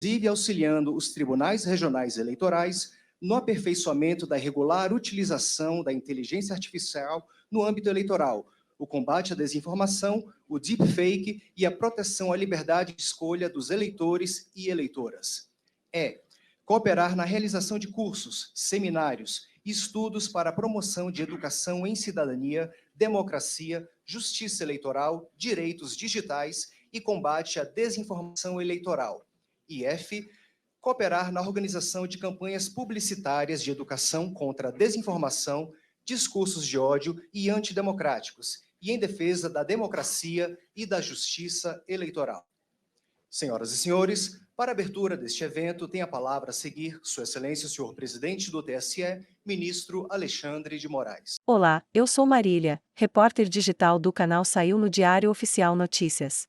inclusive auxiliando os tribunais regionais eleitorais no aperfeiçoamento da regular utilização da inteligência artificial no âmbito eleitoral, o combate à desinformação, o deepfake e a proteção à liberdade de escolha dos eleitores e eleitoras. Cooperar na realização de cursos, seminários e estudos para a promoção de educação em cidadania, democracia, justiça eleitoral, direitos digitais e combate à desinformação eleitoral. E cooperar na organização de campanhas publicitárias de educação contra a desinformação, discursos de ódio e antidemocráticos, e em defesa da democracia e da justiça eleitoral. Senhoras e senhores, para a abertura deste evento, tem a palavra a seguir Sua Excelência, o senhor presidente do TSE, ministro Alexandre de Moraes. Olá, eu sou Marília, repórter digital do canal Saiu no Diário Oficial Notícias.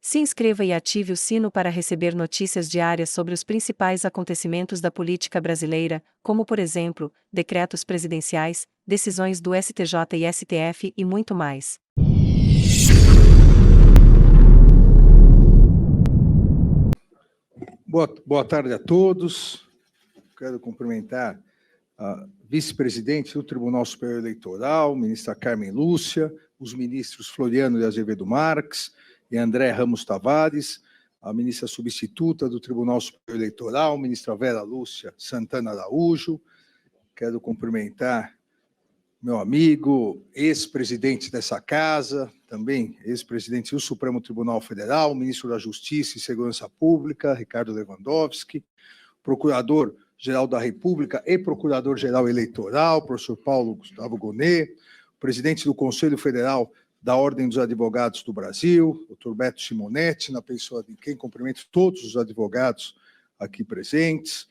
Se inscreva e ative o sino para receber notícias diárias sobre os principais acontecimentos da política brasileira, como, por exemplo, decretos presidenciais, decisões do STJ e STF e muito mais. Boa tarde a todos. Quero cumprimentar a vice-presidente do Tribunal Superior Eleitoral, ministra Carmen Lúcia, os ministros Floriano de Azevedo Marques e André Ramos Tavares, a ministra substituta do Tribunal Superior Eleitoral, ministra Vera Lúcia Santana Araújo. Quero cumprimentar meu amigo, ex-presidente dessa casa, também ex-presidente do Supremo Tribunal Federal, ministro da Justiça e Segurança Pública, Ricardo Lewandowski, procurador-geral da República e procurador-geral eleitoral, professor Paulo Gustavo Gonet, presidente do Conselho Federal da Ordem dos Advogados do Brasil, doutor Beto Simonetti, na pessoa de quem cumprimento todos os advogados aqui presentes,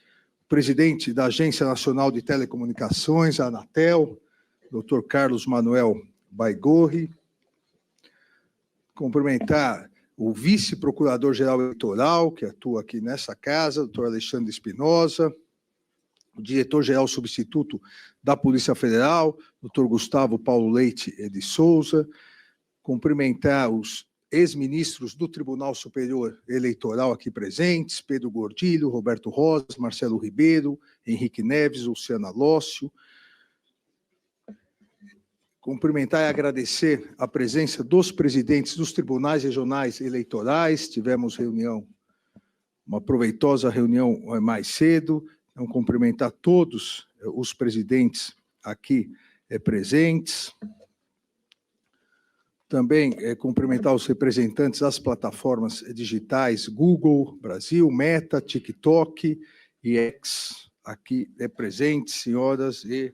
presidente da Agência Nacional de Telecomunicações, a Anatel, doutor Carlos Manuel Baigorri, cumprimentar o vice-procurador-geral eleitoral, que atua aqui nessa casa, doutor Alexandre Espinosa, o diretor-geral substituto da Polícia Federal, doutor Gustavo Paulo Leite de Souza, cumprimentar os ex-ministros do Tribunal Superior Eleitoral aqui presentes, Pedro Gordilho, Roberto Rosas, Marcelo Ribeiro, Henrique Neves, Luciana Lócio. Cumprimentar e agradecer a presença dos presidentes dos tribunais regionais eleitorais. Tivemos uma proveitosa reunião mais cedo. Então, cumprimentar todos os presidentes aqui presentes. Também cumprimentar os representantes das plataformas digitais Google Brasil, Meta, TikTok e X, aqui presentes, senhoras e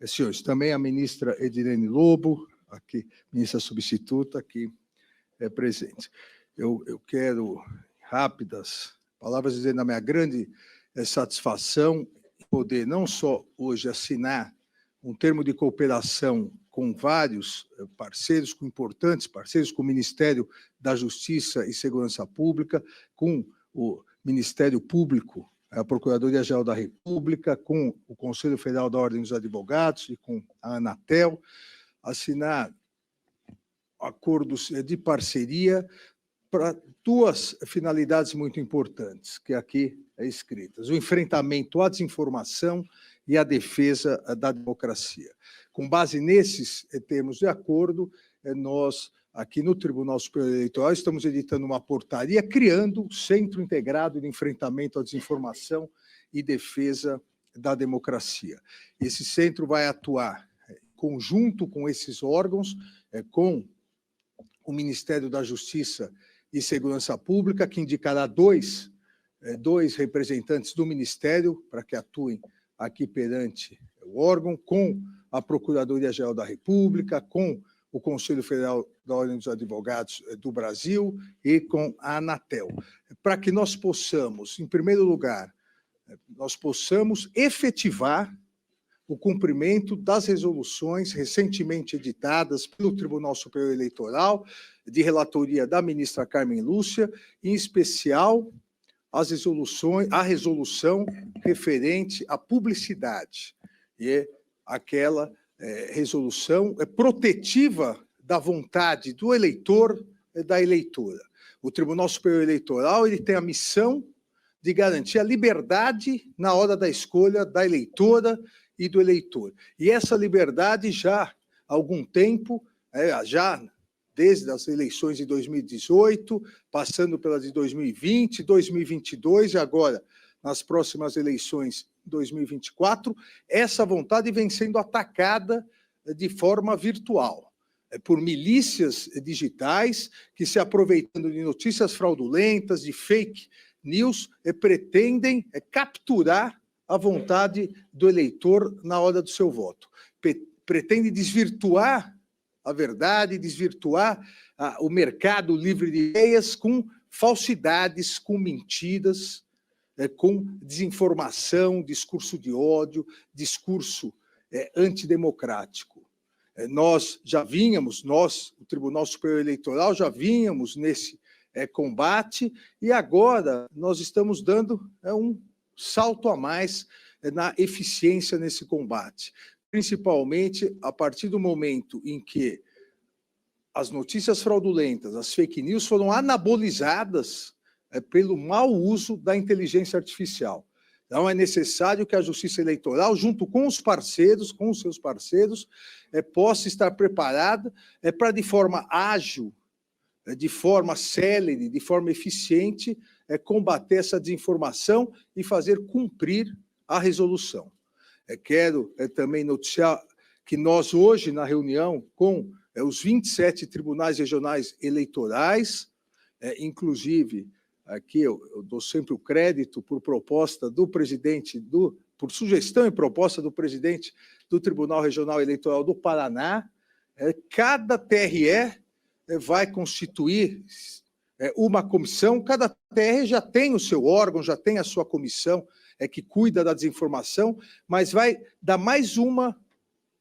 senhores. Também a ministra Edirene Lobo, aqui, ministra substituta, aqui presente. Eu quero, rápidas palavras, dizer na minha grande satisfação poder não só hoje assinar um termo de cooperação com vários parceiros, com importantes parceiros, com o Ministério da Justiça e Segurança Pública, com o Ministério Público, a Procuradoria-Geral da República, com o Conselho Federal da Ordem dos Advogados e com a Anatel, assinar acordos de parceria para duas finalidades muito importantes, que aqui escritas: o enfrentamento à desinformação e a defesa da democracia. Com base nesses termos de acordo, nós, aqui no Tribunal Superior Eleitoral, estamos editando uma portaria criando um Centro Integrado de Enfrentamento à Desinformação e Defesa da Democracia. Esse centro vai atuar em conjunto com esses órgãos, com o Ministério da Justiça e Segurança Pública, que indicará dois representantes do Ministério para que atuem aqui perante o órgão, com a Procuradoria-Geral da República, com o Conselho Federal da Ordem dos Advogados do Brasil e com a Anatel, para que nós possamos, em primeiro lugar, nós possamos efetivar o cumprimento das resoluções recentemente editadas pelo Tribunal Superior Eleitoral, de relatoria da ministra Carmen Lúcia, em especial a resolução referente à publicidade, e aquela resolução protetiva da vontade do eleitor e da eleitora. O Tribunal Superior Eleitoral ele tem a missão de garantir a liberdade na hora da escolha da eleitora e do eleitor. E essa liberdade já há algum tempo, já desde as eleições de 2018, passando pelas de 2020, 2022 e agora nas próximas eleições 2024, essa vontade vem sendo atacada de forma virtual, por milícias digitais que, se aproveitando de notícias fraudulentas, de fake news, pretendem capturar a vontade do eleitor na hora do seu voto. Pretende desvirtuar a verdade, desvirtuar o mercado livre de ideias com falsidades, com mentiras, com desinformação, discurso de ódio, discurso antidemocrático. Nós já vínhamos, o Tribunal Superior Eleitoral, já vínhamos nesse combate, e agora nós estamos dando um salto a mais na eficiência nesse combate, principalmente a partir do momento em que as notícias fraudulentas, as fake news, foram anabolizadas pelo mau uso da inteligência artificial. Então, é necessário que a Justiça Eleitoral, junto com os parceiros, com os seus parceiros, possa estar preparada para, de forma ágil, de forma célere, de forma eficiente, combater essa desinformação e fazer cumprir a resolução. Quero também noticiar que nós, hoje, na reunião com os 27 tribunais regionais eleitorais, inclusive, aqui eu dou sempre o crédito por proposta do presidente, por sugestão e proposta do presidente do Tribunal Regional Eleitoral do Paraná, cada TRE vai constituir uma comissão, cada TRE já tem o seu órgão, já tem a sua comissão que cuida da desinformação, mas vai dar mais uma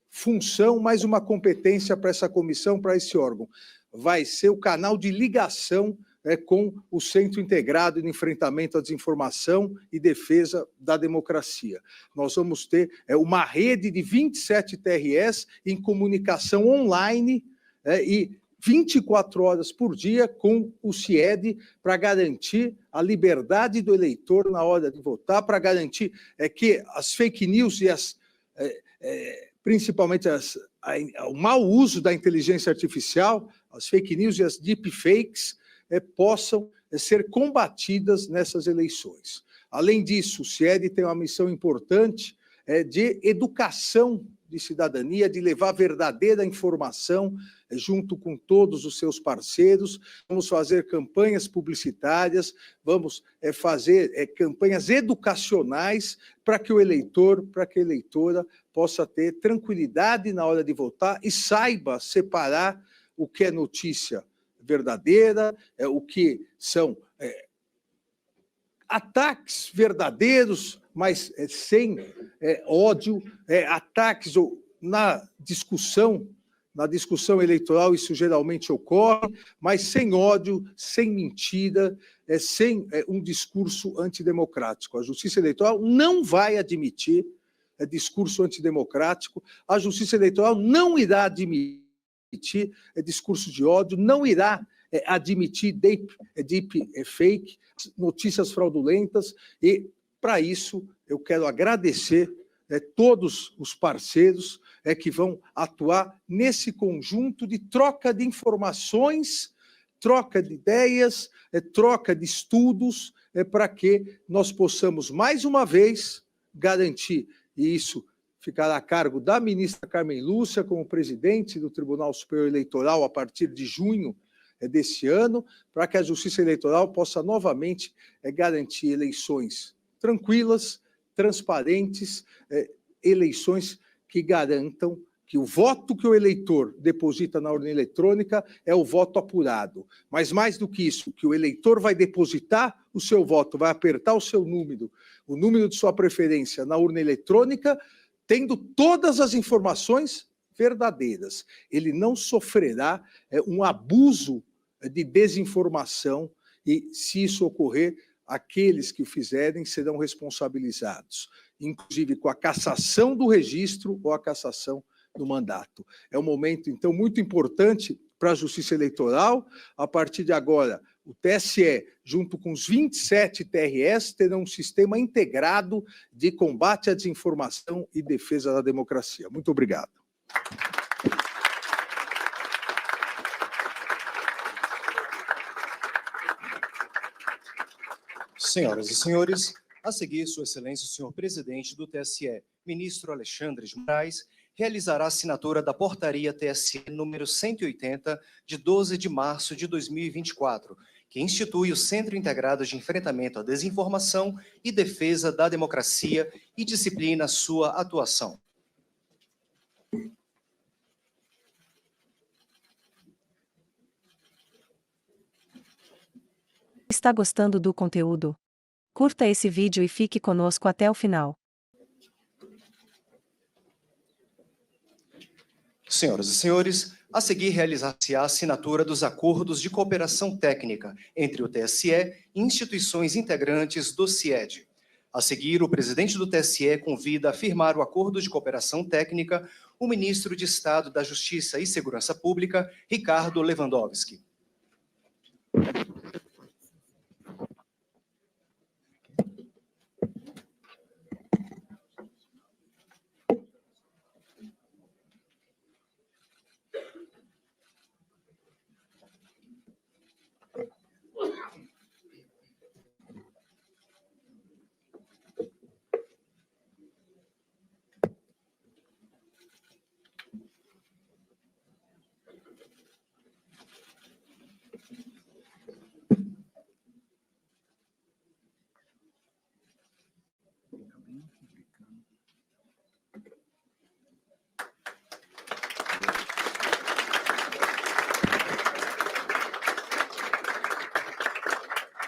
função, mais uma competência para essa comissão, para esse órgão. Vai ser o canal de ligação com o Centro Integrado de Enfrentamento à Desinformação e Defesa da Democracia. Nós vamos ter uma rede de 27 TREs em comunicação online e 24 horas por dia com o CIED para garantir a liberdade do eleitor na hora de votar, para garantir que as fake news e principalmente o mau uso da inteligência artificial, as fake news e as deepfakes, possam ser combatidas nessas eleições. Além disso, o CIED tem uma missão importante de educação de cidadania, de levar verdadeira informação junto com todos os seus parceiros. Vamos fazer campanhas publicitárias, vamos fazer campanhas educacionais para que o eleitor, para que a eleitora possa ter tranquilidade na hora de votar e saiba separar o que é notícia verdadeira, o que são ataques verdadeiros, mas sem ódio, ataques na discussão eleitoral, isso geralmente ocorre, mas sem ódio, sem mentira, sem um discurso antidemocrático. A Justiça Eleitoral não vai admitir discurso antidemocrático, a Justiça Eleitoral não irá admitir discurso de ódio, não irá admitir deepfake, notícias fraudulentas, e, para isso, eu quero agradecer todos os parceiros que vão atuar nesse conjunto de troca de informações, troca de ideias, troca de estudos, para que nós possamos, mais uma vez, garantir, e isso ficará a cargo da ministra Carmen Lúcia, como presidente do Tribunal Superior Eleitoral, a partir de junho desse ano, para que a Justiça Eleitoral possa novamente garantir eleições tranquilas, transparentes, eleições que garantam que o voto que o eleitor deposita na urna eletrônica é o voto apurado. Mas, mais do que isso, que o eleitor vai depositar o seu voto, vai apertar o seu número, o número de sua preferência na urna eletrônica, tendo todas as informações verdadeiras. Ele não sofrerá um abuso de desinformação e, se isso ocorrer, aqueles que o fizerem serão responsabilizados, inclusive com a cassação do registro ou a cassação do mandato. É um momento, então, muito importante para a Justiça Eleitoral. A partir de agora, O TSE, junto com os 27 TRS, terão um sistema integrado de combate à desinformação e defesa da democracia. Muito obrigado. Senhoras e senhores, a seguir, Sua Excelência, o senhor presidente do TSE, ministro Alexandre de Moraes, realizará a assinatura da portaria TSE número 180, de 12 de março de 2024, que institui o Centro Integrado de Enfrentamento à Desinformação e Defesa da Democracia e disciplina sua atuação. Está gostando do conteúdo? Curta esse vídeo e fique conosco até o final. Senhoras e senhores, a seguir realizar-se-á a assinatura dos acordos de cooperação técnica entre o TSE e instituições integrantes do CIED. A seguir, o presidente do TSE convida a firmar o acordo de cooperação técnica o ministro de Estado da Justiça e Segurança Pública, Ricardo Lewandowski.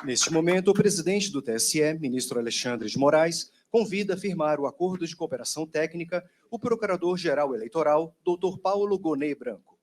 Neste momento, o presidente do TSE, ministro Alexandre de Moraes, convida a firmar o acordo de cooperação técnica o procurador-geral eleitoral, Dr. Paulo Gonet Branco.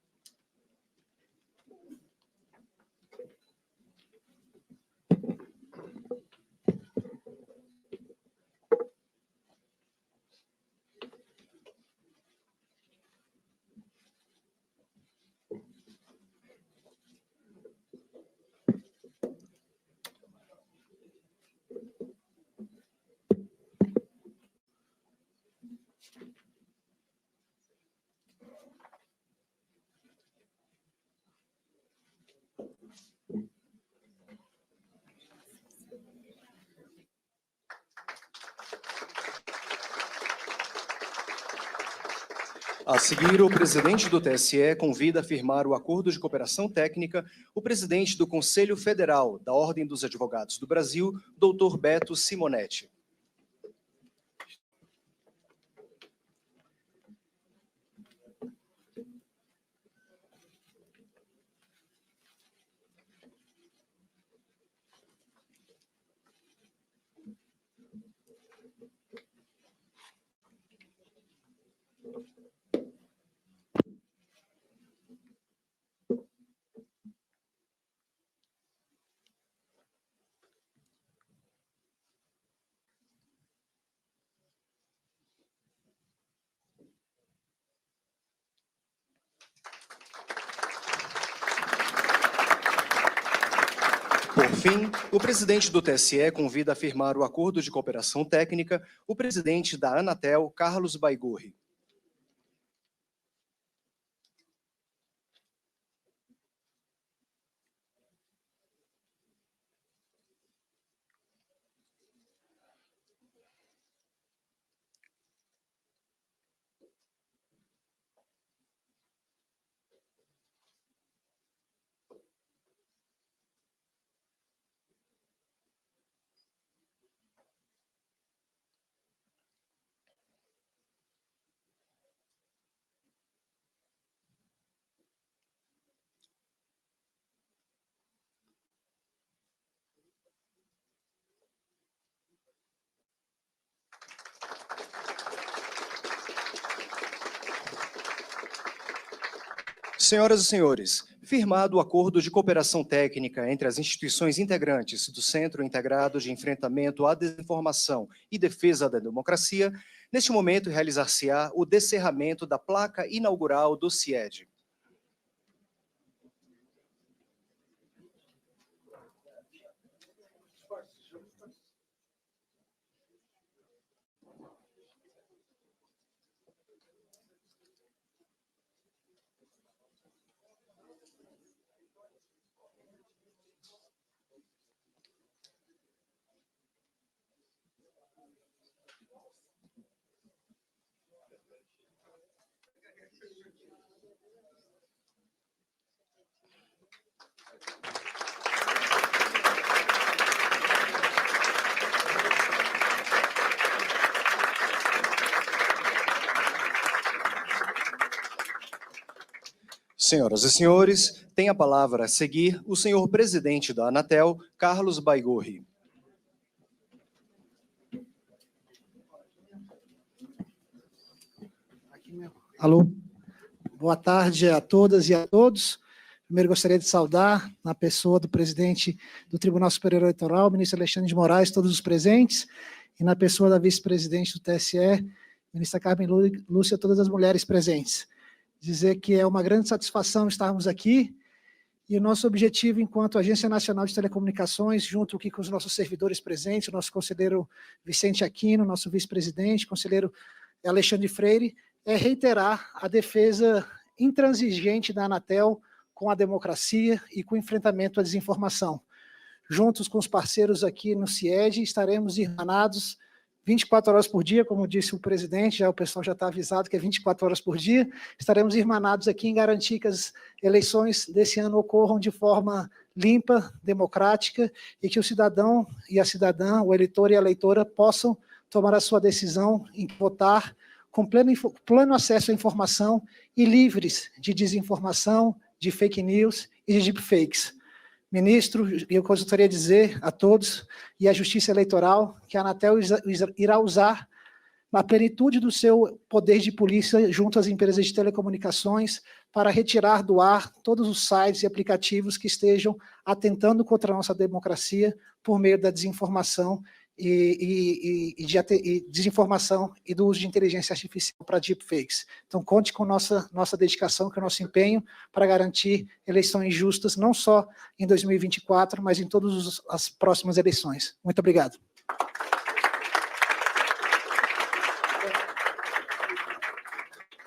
A seguir, o presidente do TSE convida a firmar o acordo de cooperação técnica o presidente do Conselho Federal da Ordem dos Advogados do Brasil, Dr. Beto Simonetti. Por fim, o presidente do TSE convida a firmar o acordo de cooperação técnica o presidente da Anatel, Carlos Baigorri. Senhoras e senhores, firmado o acordo de cooperação técnica entre as instituições integrantes do Centro Integrado de Enfrentamento à Desinformação e Defesa da Democracia, neste momento realizar-se-á o descerramento da placa inaugural do CIED. Senhoras e senhores, tem a palavra a seguir o senhor presidente da Anatel, Carlos Baigorri. Alô, boa tarde a todas e a todos. Primeiro gostaria de saudar, na pessoa do presidente do Tribunal Superior Eleitoral, ministro Alexandre de Moraes, todos os presentes, e na pessoa da vice-presidente do TSE, ministra Carmen Lúcia, todas as mulheres presentes. Dizer que é uma grande satisfação estarmos aqui, e o nosso objetivo enquanto Agência Nacional de Telecomunicações, junto aqui com os nossos servidores presentes, o nosso conselheiro Vicente Aquino, nosso vice-presidente, conselheiro Alexandre Freire, é reiterar a defesa intransigente da Anatel com a democracia e com o enfrentamento à desinformação. Juntos com os parceiros aqui no CIED, estaremos irmanados 24 horas por dia, como disse o presidente, o pessoal já está avisado que é 24 horas por dia, estaremos irmanados aqui em garantir que as eleições desse ano ocorram de forma limpa, democrática, e que o cidadão e a cidadã, o eleitor e a eleitora, possam tomar a sua decisão em votar com pleno acesso à informação e livres de desinformação, de fake news e de deepfakes. Ministro, eu gostaria de dizer a todos e à Justiça Eleitoral que a Anatel irá usar a plenitude do seu poder de polícia junto às empresas de telecomunicações para retirar do ar todos os sites e aplicativos que estejam atentando contra a nossa democracia por meio da desinformação desinformação e do uso de inteligência artificial para deepfakes. Então, conte com nossa dedicação, com o nosso empenho para garantir eleições justas, não só em 2024, mas em todas as próximas eleições. Muito obrigado.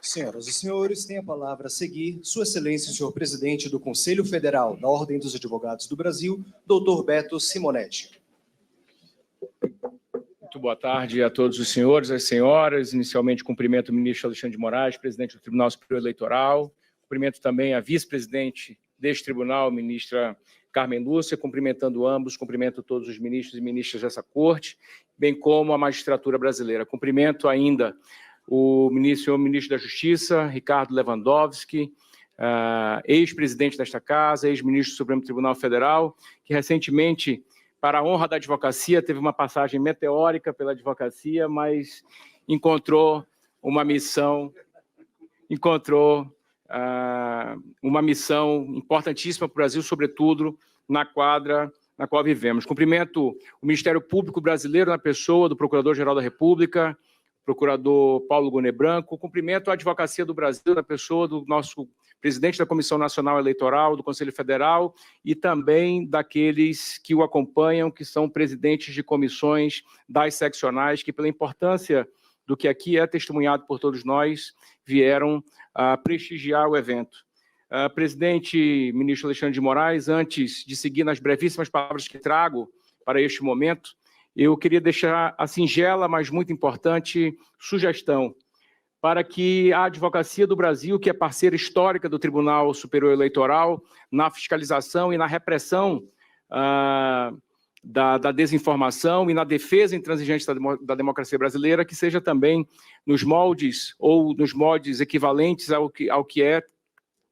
Senhoras e senhores, tem a palavra a seguir Sua Excelência, o senhor presidente do Conselho Federal da Ordem dos Advogados do Brasil, doutor Beto Simonetti. Muito boa tarde a todos os senhores e as senhoras. Inicialmente, cumprimento o ministro Alexandre de Moraes, presidente do Tribunal Superior Eleitoral. Cumprimento também a vice-presidente deste tribunal, ministra Carmen Lúcia, cumprimentando ambos, cumprimento todos os ministros e ministras dessa corte, bem como a magistratura brasileira. Cumprimento ainda o senhor ministro da Justiça, Ricardo Lewandowski, ex-presidente desta casa, ex-ministro do Supremo Tribunal Federal, que recentemente, para a honra da advocacia, teve uma passagem meteórica pela advocacia, mas encontrou uma missão importantíssima para o Brasil, sobretudo na quadra na qual vivemos. Cumprimento o Ministério Público Brasileiro na pessoa do Procurador-Geral da República, procurador Paulo Gonet Branco. Cumprimento a Advocacia do Brasil na pessoa do nosso presidente da Comissão Nacional Eleitoral, do Conselho Federal, e também daqueles que o acompanham, que são presidentes de comissões das seccionais, que, pela importância do que aqui é testemunhado por todos nós, vieram prestigiar o evento. Presidente, ministro Alexandre de Moraes, antes de seguir nas brevíssimas palavras que trago para este momento, eu queria deixar a singela, mas muito importante, sugestão para que a Advocacia do Brasil, que é parceira histórica do Tribunal Superior Eleitoral, na fiscalização e na repressão da desinformação e na defesa intransigente da democracia brasileira, que seja também nos moldes ou nos moldes equivalentes ao que é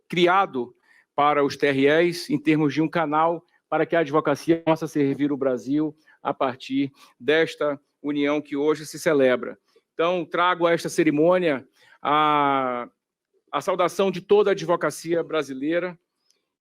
criado para os TREs, em termos de um canal para que a advocacia possa servir o Brasil a partir desta união que hoje se celebra. Então, trago a esta cerimônia a saudação de toda a advocacia brasileira.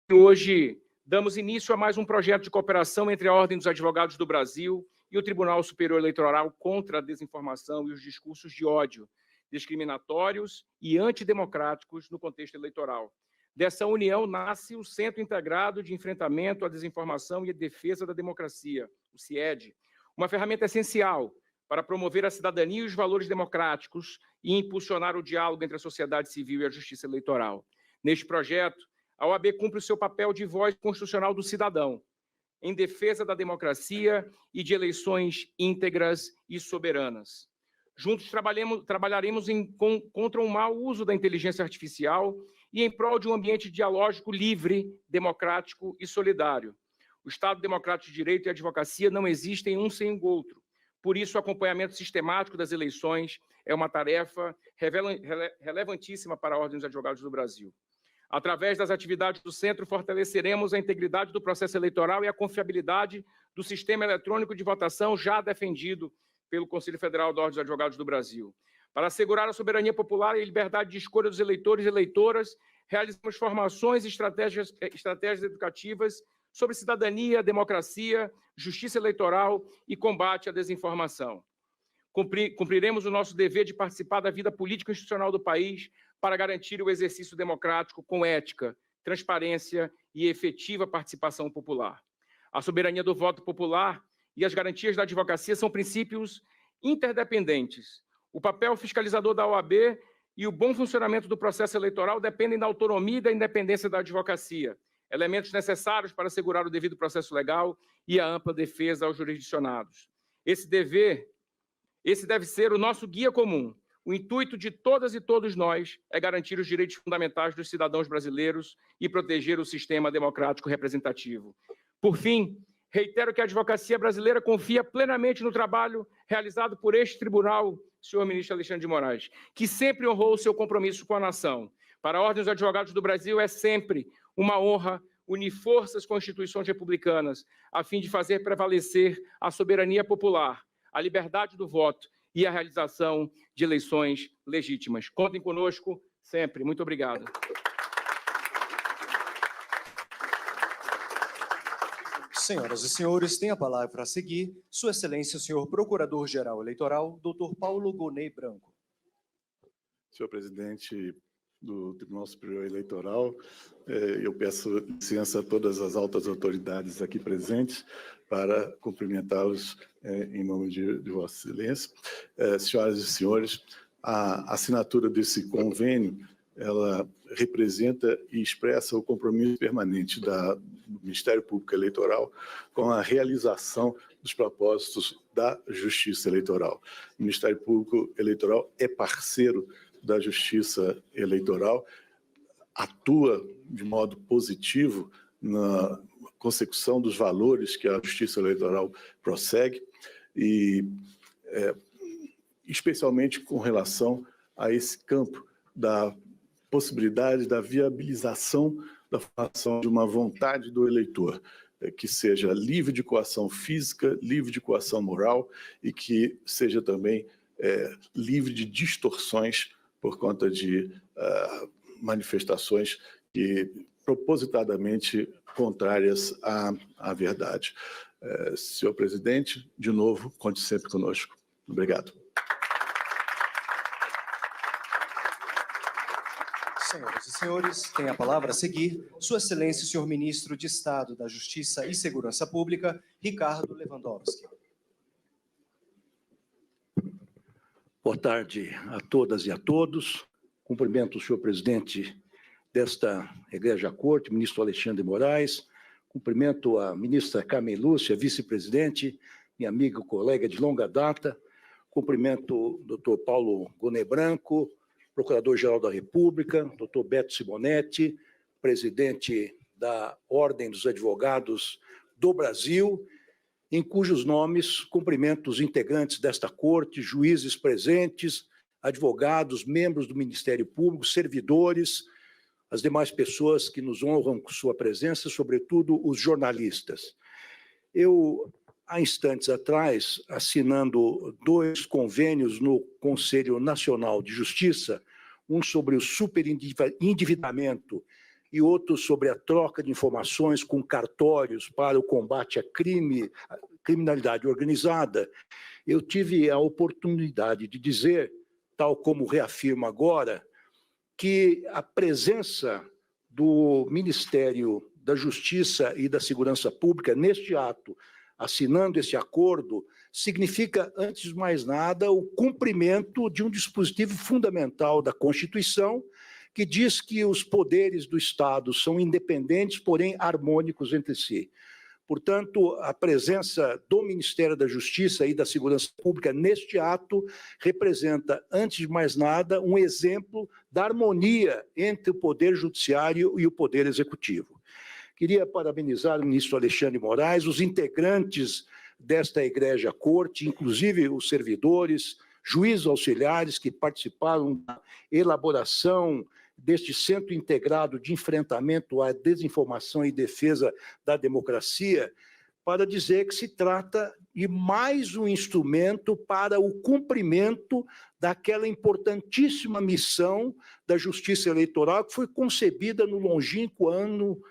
E hoje damos início a mais um projeto de cooperação entre a Ordem dos Advogados do Brasil e o Tribunal Superior Eleitoral contra a desinformação e os discursos de ódio, discriminatórios e antidemocráticos no contexto eleitoral. Dessa união nasce o Centro Integrado de Enfrentamento à Desinformação e Defesa da Democracia, o CIED, uma ferramenta essencial para promover a cidadania e os valores democráticos e impulsionar o diálogo entre a sociedade civil e a justiça eleitoral. Neste projeto, a OAB cumpre o seu papel de voz constitucional do cidadão, em defesa da democracia e de eleições íntegras e soberanas. Juntos trabalharemos contra o mau uso da inteligência artificial e em prol de um ambiente dialógico livre, democrático e solidário. O Estado Democrático de Direito e a advocacia não existem um sem o outro. Por isso, o acompanhamento sistemático das eleições é uma tarefa relevantíssima para a Ordem dos Advogados do Brasil. Através das atividades do Centro, fortaleceremos a integridade do processo eleitoral e a confiabilidade do sistema eletrônico de votação já defendido pelo Conselho Federal da Ordem dos Advogados do Brasil. Para assegurar a soberania popular e a liberdade de escolha dos eleitores e eleitoras, realizamos formações e estratégias educativas sobre cidadania, democracia, justiça eleitoral e combate à desinformação. Cumpriremos o nosso dever de participar da vida política e institucional do país para garantir o exercício democrático com ética, transparência e efetiva participação popular. A soberania do voto popular e as garantias da advocacia são princípios interdependentes. O papel fiscalizador da OAB e o bom funcionamento do processo eleitoral dependem da autonomia e da independência da advocacia, elementos necessários para assegurar o devido processo legal e a ampla defesa aos jurisdicionados. Esse deve ser o nosso guia comum. O intuito de todas e todos nós é garantir os direitos fundamentais dos cidadãos brasileiros e proteger o sistema democrático representativo. Por fim, reitero que a advocacia brasileira confia plenamente no trabalho realizado por este tribunal, senhor ministro Alexandre de Moraes, que sempre honrou o seu compromisso com a nação. Para a Ordem dos Advogados do Brasil é sempre uma honra unir forças com instituições republicanas, a fim de fazer prevalecer a soberania popular, a liberdade do voto e a realização de eleições legítimas. Contem conosco sempre. Muito obrigado. Senhoras e senhores, tem a palavra a seguir Sua Excelência, o senhor Procurador-Geral Eleitoral, Dr. Paulo Gonet Branco. Senhor presidente do Tribunal Superior Eleitoral, eu peço licença a todas as altas autoridades aqui presentes para cumprimentá-los em nome de Vossa Excelência. Senhoras e senhores, a assinatura desse convênio, ela representa e expressa o compromisso permanente do Ministério Público Eleitoral com a realização dos propósitos da Justiça Eleitoral. O Ministério Público Eleitoral é parceiro da Justiça Eleitoral, atua de modo positivo na consecução dos valores que a Justiça Eleitoral prossegue e, especialmente com relação a esse campo da possibilidade da viabilização da formação de uma vontade do eleitor, que seja livre de coação física, livre de coação moral e que seja também livre de distorções por conta de manifestações que propositadamente contrárias à verdade. Senhor presidente, de novo, conte sempre conosco. Obrigado. Senhoras e senhores, tem a palavra a seguir Sua Excelência, o senhor Ministro de Estado da Justiça e Segurança Pública, Ricardo Lewandowski. Boa tarde a todas e a todos. Cumprimento o senhor presidente desta Egrégia Corte, ministro Alexandre de Moraes. Cumprimento a ministra Carmen Lúcia, vice-presidente, minha amiga e colega de longa data. Cumprimento o doutor Paulo Gonet Branco, Procurador-Geral da República, doutor Beto Simonetti, presidente da Ordem dos Advogados do Brasil, em cujos nomes cumprimento os integrantes desta corte, juízes presentes, advogados, membros do Ministério Público, servidores, as demais pessoas que nos honram com sua presença, sobretudo os jornalistas. Eu, há instantes atrás, assinando 2 convênios no Conselho Nacional de Justiça, um sobre o superendividamento e outro sobre a troca de informações com cartórios para o combate à criminalidade organizada, eu tive a oportunidade de dizer, tal como reafirmo agora, que a presença do Ministério da Justiça e da Segurança Pública neste ato, assinando esse acordo, significa, antes de mais nada, o cumprimento de um dispositivo fundamental da Constituição, que diz que os poderes do Estado são independentes, porém harmônicos entre si. Portanto, a presença do Ministério da Justiça e da Segurança Pública neste ato representa, antes de mais nada, um exemplo da harmonia entre o Poder Judiciário e o Poder Executivo. Queria parabenizar o ministro Alexandre de Moraes, os integrantes desta egrégia corte, inclusive os servidores, juízes auxiliares que participaram da elaboração deste Centro Integrado de Enfrentamento à Desinformação e Defesa da Democracia, para dizer que se trata de mais um instrumento para o cumprimento daquela importantíssima missão da Justiça Eleitoral que foi concebida no longínquo ano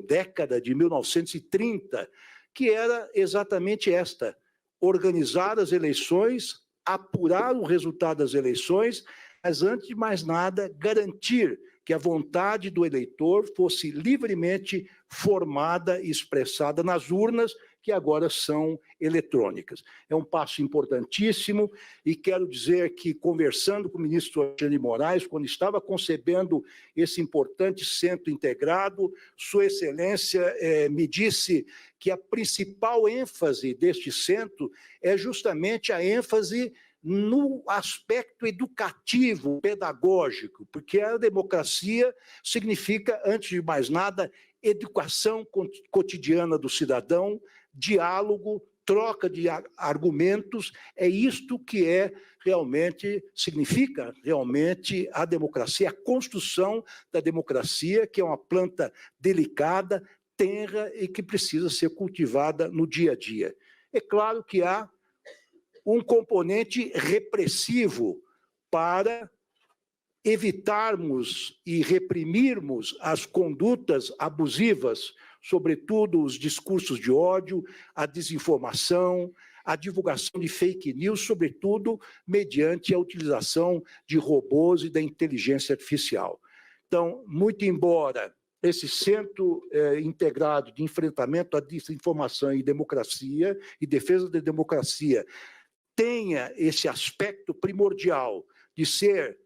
década de 1930, que era exatamente esta: organizar as eleições, apurar o resultado das eleições, mas, antes de mais nada, garantir que a vontade do eleitor fosse livremente formada e expressada nas urnas, que agora são eletrônicas. É um passo importantíssimo e quero dizer que, conversando com o ministro Alexandre de Moraes, quando estava concebendo esse importante centro integrado, Sua Excelência me disse que a principal ênfase deste centro é justamente a ênfase no aspecto educativo, pedagógico, porque a democracia significa, antes de mais nada, educação cotidiana do cidadão, diálogo, troca de argumentos. É isto que significa realmente a democracia, a construção da democracia, que é uma planta delicada, tenra e que precisa ser cultivada no dia a dia. É claro que há um componente repressivo para evitarmos e reprimirmos as condutas abusivas, sobretudo os discursos de ódio, a desinformação, a divulgação de fake news, sobretudo mediante a utilização de robôs e da inteligência artificial. Então, muito embora esse Centro Integrado de Enfrentamento à Desinformação e Democracia e Defesa da Democracia tenha esse aspecto primordial de ser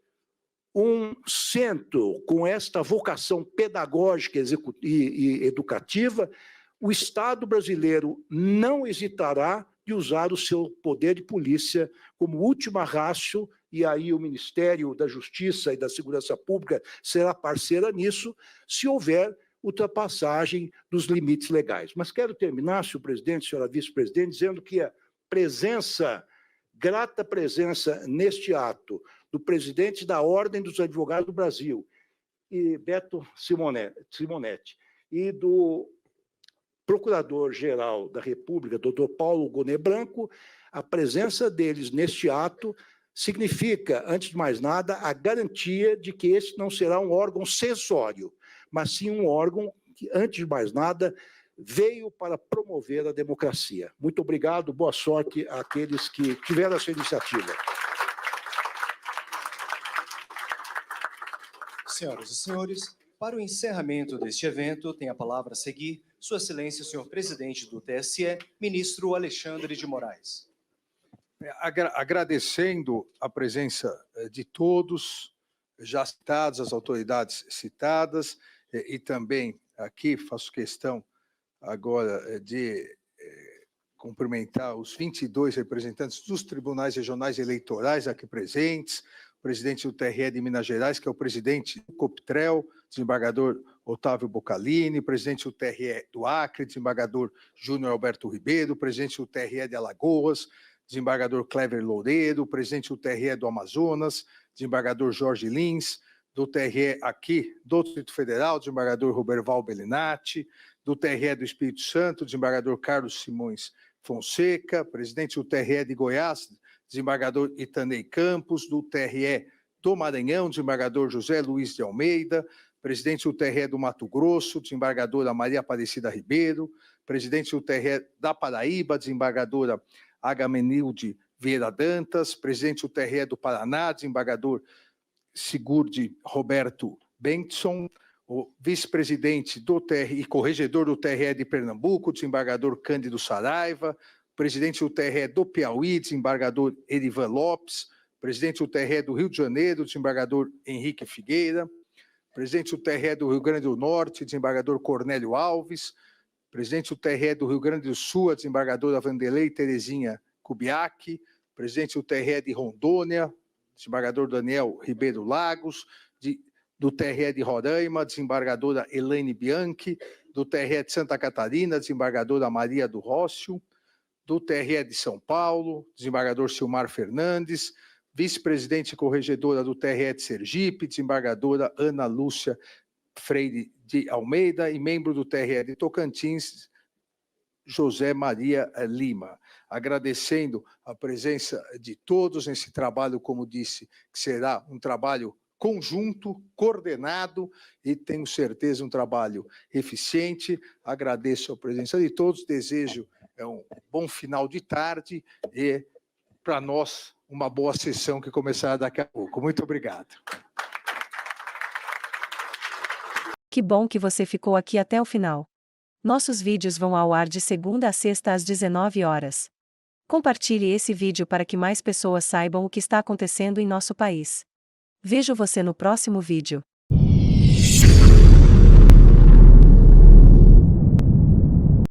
um centro com esta vocação pedagógica e educativa, o Estado brasileiro não hesitará de usar o seu poder de polícia como última ratio, e aí o Ministério da Justiça e da Segurança Pública será parceira nisso, se houver ultrapassagem dos limites legais. Mas quero terminar, senhor presidente, senhora vice-presidente, dizendo que a grata presença neste ato do presidente da Ordem dos Advogados do Brasil, e Beto Simonetti, e do Procurador-Geral da República, doutor Paulo Gonet Branco, a presença deles neste ato significa, antes de mais nada, a garantia de que este não será um órgão censório, mas sim um órgão que, antes de mais nada, veio para promover a democracia. Muito obrigado, boa sorte àqueles que tiveram essa iniciativa. Senhoras e senhores, para o encerramento deste evento, tem a palavra a seguir Sua Excelência, o senhor presidente do TSE, ministro Alexandre de Moraes. Agradecendo a presença de todos, já citados, as autoridades citadas, e também aqui faço questão agora de cumprimentar os 22 representantes dos tribunais regionais eleitorais aqui presentes, o presidente do TRE de Minas Gerais, que é o presidente do COPTREL, desembargador Otávio Bocalini, presidente do TRE do Acre, desembargador Júnior Alberto Ribeiro, presidente do TRE de Alagoas, desembargador Clever Loureiro, presidente do TRE do Amazonas, desembargador Jorge Lins, do TRE aqui do Distrito Federal, desembargador Roberval Bellinati, do TRE do Espírito Santo, desembargador Carlos Simões Fonseca, presidente do TRE de Goiás, desembargador Itanei Campos, do TRE do Maranhão, desembargador José Luiz de Almeida, presidente do TRE do Mato Grosso, desembargadora Maria Aparecida Ribeiro, presidente do TRE da Paraíba, desembargadora Agamenilde Vieira Dantas, presidente do TRE do Paraná, desembargador Sigurd Roberto Bengtson, o vice-presidente do TRE e corregedor do TRE de Pernambuco, desembargador Cândido Saraiva, presidente do TRE do Piauí, desembargador Erivan Lopes, presidente do TRE do Rio de Janeiro, desembargador Henrique Figueira, presidente do TRE do Rio Grande do Norte, desembargador Cornélio Alves, presidente do TRE do Rio Grande do Sul, a desembargadora Vanderlei Terezinha Kubiak, presidente do TRE de Rondônia, desembargador Daniel Ribeiro Lagos, do TRE de Roraima, desembargadora Elaine Bianchi, do TRE de Santa Catarina, desembargadora Maria do Rócio, do TRE de São Paulo, desembargador Silmar Fernandes, vice-presidente e corregedora do TRE de Sergipe, desembargadora Ana Lúcia Freire de Almeida, e membro do TRE de Tocantins, José Maria Lima. Agradecendo a presença de todos nesse trabalho, como disse, que será um trabalho conjunto, coordenado, e tenho certeza um trabalho eficiente. Agradeço a presença de todos, desejo um bom final de tarde e, para nós, uma boa sessão que começará daqui a pouco. Muito obrigado. Que bom que você ficou aqui até o final. Nossos vídeos vão ao ar de segunda a sexta às 19 horas. Compartilhe esse vídeo para que mais pessoas saibam o que está acontecendo em nosso país. Vejo você no próximo vídeo.